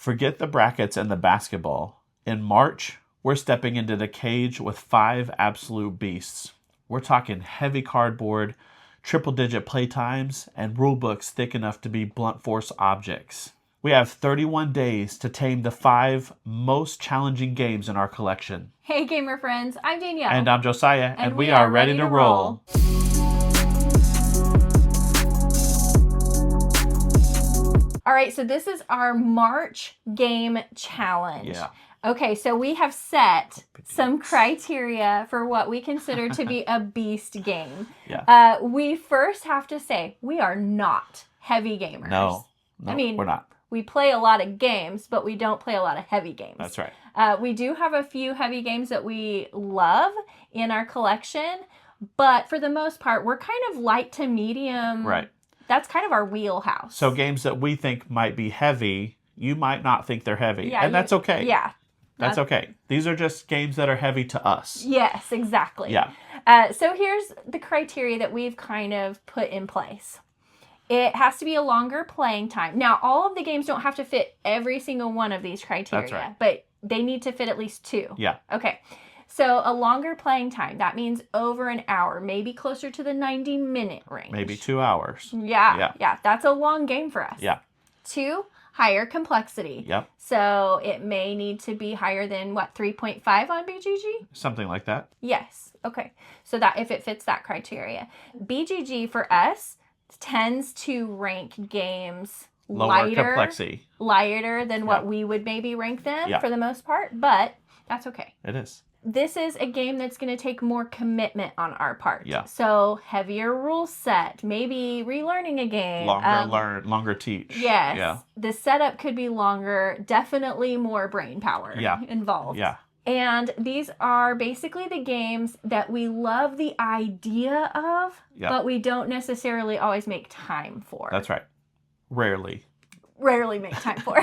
Forget the brackets and the basketball. In March, we're stepping into the cage with 5 absolute beasts. We're talking heavy cardboard, triple-digit playtimes, and rulebooks thick enough to be blunt force objects. We have 31 days to tame the 5 most challenging games in our collection. Hey gamer friends, I'm Danielle. And I'm Josiah, and we are ready to roll. All right, so this is our March game challenge. Yeah. Okay, so we have set some criteria for what we consider to be a beast game. Yeah. We first have to say we are not heavy gamers. No, I mean, we're not. We play a lot of games, but we don't play a lot of heavy games. That's right. We do have a few heavy games that we love in our collection, but for the most part, we're kind of light to medium. Right. That's kind of our wheelhouse. So games that we think might be heavy, you might not think they're heavy. Yeah, and that's okay. Yeah. That's okay. These are just games that are heavy to us. Yes, exactly. Yeah. So here's the criteria that we've kind of put in place. It has to be a longer playing time. Now, all of the games don't have to fit every single one of these criteria, That's right. but they need to fit at least 2. Yeah. Okay. So a longer playing time, that means over an hour, maybe closer to the 90-minute range. Maybe 2 hours. Yeah. That's a long game for us. Yeah. 2, higher complexity. Yep. So it may need to be higher than, 3.5 on BGG? Something like that. Yes. Okay. So that if it fits that criteria. BGG for us tends to rank games Lower complexity. lighter than what Yep. we would maybe rank them Yeah. for the most part, but that's okay. It is. This is a game that's going to take more commitment on our part. Yeah. So heavier rule set, maybe relearning a game. Longer teach. Yes. Yeah. The setup could be longer, definitely more brain power involved. Yeah. And these are basically the games that we love the idea of, but we don't necessarily always make time for. That's right. Rarely make time for.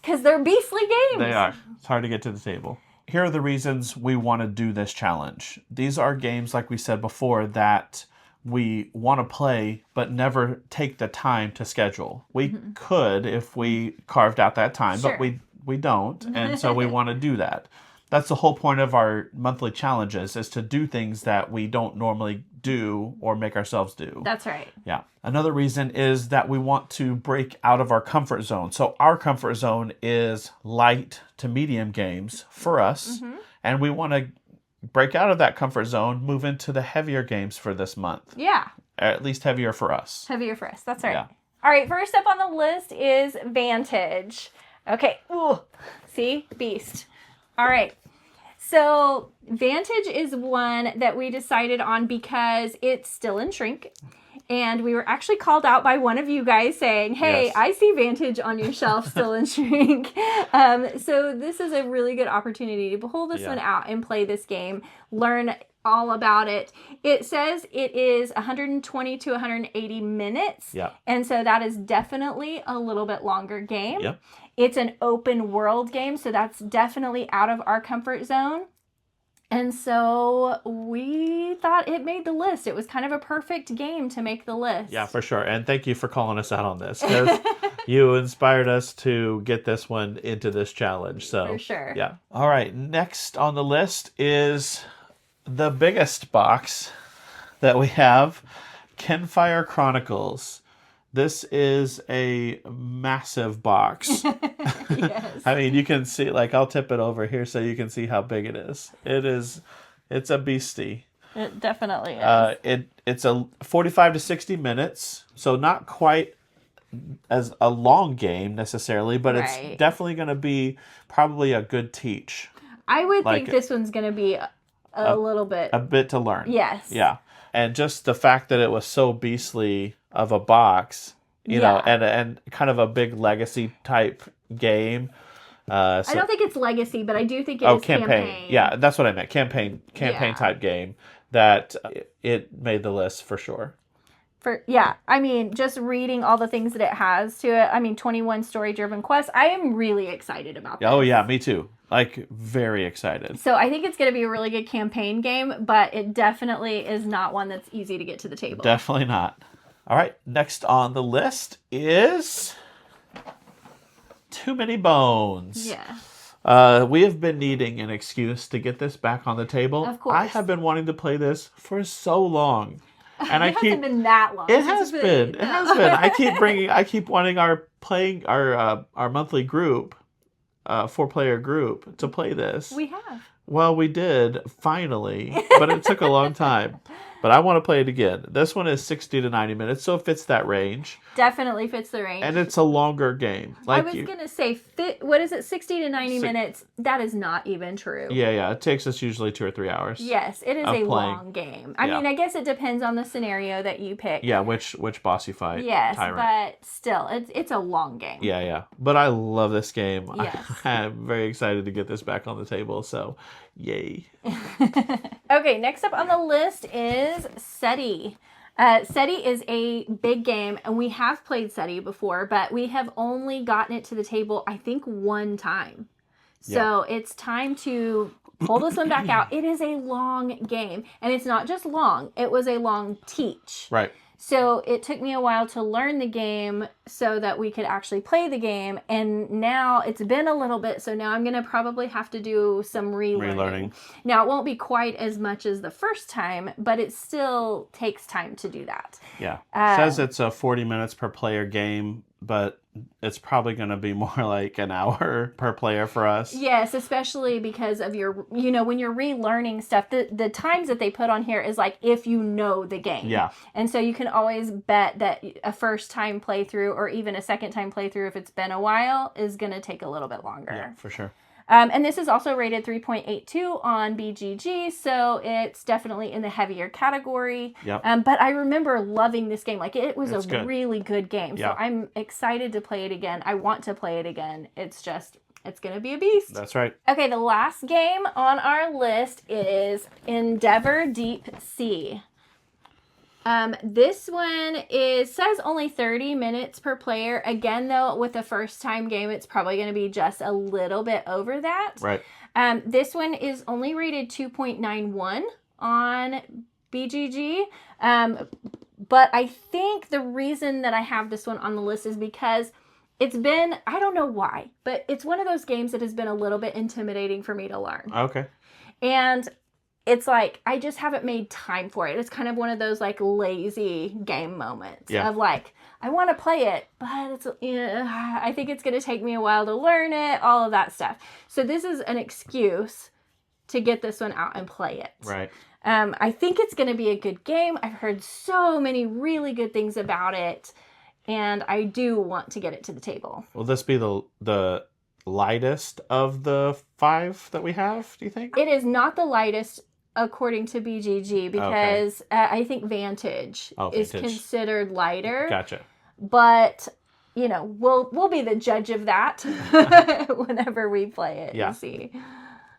Because they're beastly games. They are. It's hard to get to the table. Here are the reasons we want to do this challenge. These are games, like we said before, that we want to play but never take the time to schedule. We could if we carved out that time, but we don't, and so we want to do that. That's the whole point of our monthly challenges, is to do things that we don't normally do or make ourselves do. That's right. Yeah. Another reason is that we want to break out of our comfort zone. So our comfort zone is light to medium games for us, and we want to break out of that comfort zone, move into the heavier games for this month. Yeah. At least heavier for us. Heavier for us. That's right. Yeah. All right. First up on the list is Vantage. Okay. Ooh. See? Beast. All right. So Vantage is one that we decided on because it's still in shrink. And we were actually called out by one of you guys saying, hey, Yes. I see Vantage on your shelf still in shrink. So this is a really good opportunity to pull this one out and play this game, learn all about it. It says it is 120 to 180 minutes. Yeah. And so that is definitely a little bit longer game. Yep. It's an open world game, so that's definitely out of our comfort zone. And so we thought it made the list. It was kind of a perfect game to make the list. Yeah, for sure. And thank you for calling us out on this, because you inspired us to get this one into this challenge. So For sure. Yeah. All right. Next on the list is the biggest box that we have, Kenfire Chronicles. This is a massive box. Yes. I mean, you can see, I'll tip it over here so you can see how big it is. It's a beastie. It definitely is. It's a 45 to 60 minutes, so not quite as a long game necessarily, but it's definitely going to be probably a good teach. I would think this one's going to be a little bit. A bit to learn. Yes. Yeah. And just the fact that it was so beastly of a box, you know, and kind of a big legacy type game. I don't think it's legacy, but I do think it is campaign. Yeah, that's what I meant. Campaign type game that it made the list for sure. I mean, just reading all the things that it has to it. I mean, 21 story-driven quests. I am really excited about this. Oh, yeah, me too. Very excited. So I think it's going to be a really good campaign game, but it definitely is not one that's easy to get to the table. Definitely not. All right, next on the list is Too Many Bones. Yeah. We have been needing an excuse to get this back on the table. Of course. I have been wanting to play this for so long. And It hasn't been that long. It has been. It has been. I keep wanting our monthly group, 4-player group, to play this. We have. Well, we did finally, but it took a long time. But I want to play it again. This one is 60 to 90 minutes, so it fits that range. Definitely fits the range. And it's a longer game. I was going to say, what is it, 60 to 90 minutes? That is not even true. Yeah. It takes us usually 2 or 3 hours. Yes, it is a long game. I mean, I guess it depends on the scenario that you pick. Yeah, which boss you fight. Yes, Tyrant. but still, it's a long game. Yeah. But I love this game. Yes. I'm very excited to get this back on the table, so yay. Okay, next up on the list is SETI. SETI is a big game, and we have played SETI before, but we have only gotten it to the table, I think, one time. So it's time to pull this one back out. It is a long game, and it's not just long. It was a long teach. Right. So it took me a while to learn the game so that we could actually play the game. And now it's been a little bit, so now I'm going to probably have to do some relearning. Now, it won't be quite as much as the first time, but it still takes time to do that. Yeah. It says it's a 40 minutes per player game, but it's probably going to be more like an hour per player for us. Yes, especially because of your, when you're relearning stuff, the times that they put on here is like if you know the game. Yeah. And so you can always bet that a first time playthrough or even a second time playthrough, if it's been a while, is going to take a little bit longer. Yeah, for sure. And this is also rated 3.82 on BGG, so it's definitely in the heavier category. Yep. But I remember loving this game. Like, it was good. Really good game. Yeah. So I'm excited to play it again. I want to play it again. It's going to be a beast. That's right. Okay, the last game on our list is Endeavor Deep Sea. This one says only 30 minutes per player. Again, though, with a first time game, it's probably going to be just a little bit over that. Right. This one is only rated 2.91 on BGG. But I think the reason that I have this one on the list is because it's been, I don't know why, but it's one of those games that has been a little bit intimidating for me to learn. Okay. And it's like, I just haven't made time for it. It's kind of one of those like lazy game moments of like, I want to play it, but I think it's going to take me a while to learn it, all of that stuff. So this is an excuse to get this one out and play it. Right. I think it's going to be a good game. I've heard so many really good things about it, and I do want to get it to the table. Will this be the lightest of the 5 that we have, do you think? It is not the lightest according to BGG because I think Vantage is considered lighter. Gotcha. But, we'll be the judge of that whenever we play it and see.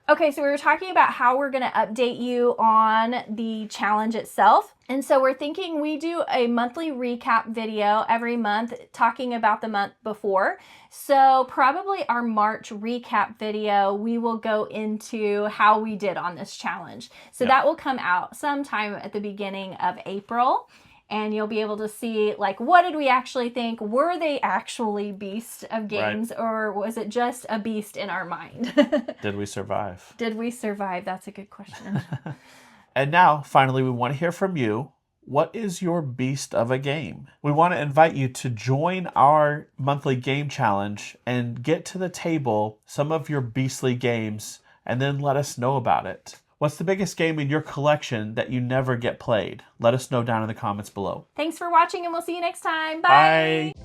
Okay, so we were talking about how we're going to update you on the challenge itself. And so we're thinking we do a monthly recap video every month talking about the month before. So probably our March recap video, we will go into how we did on this challenge. So that will come out sometime at the beginning of April. And you'll be able to see, like, what did we actually think? Were they actually beasts of games, or was it just a beast in our mind? Did we survive? Did we survive? That's a good question. And now, finally, we want to hear from you. What is your beast of a game? We want to invite you to join our monthly game challenge and get to the table some of your beastly games, and then let us know about it. What's the biggest game in your collection that you never get played? Let us know down in the comments below. Thanks for watching, and we'll see you next time. Bye. Bye.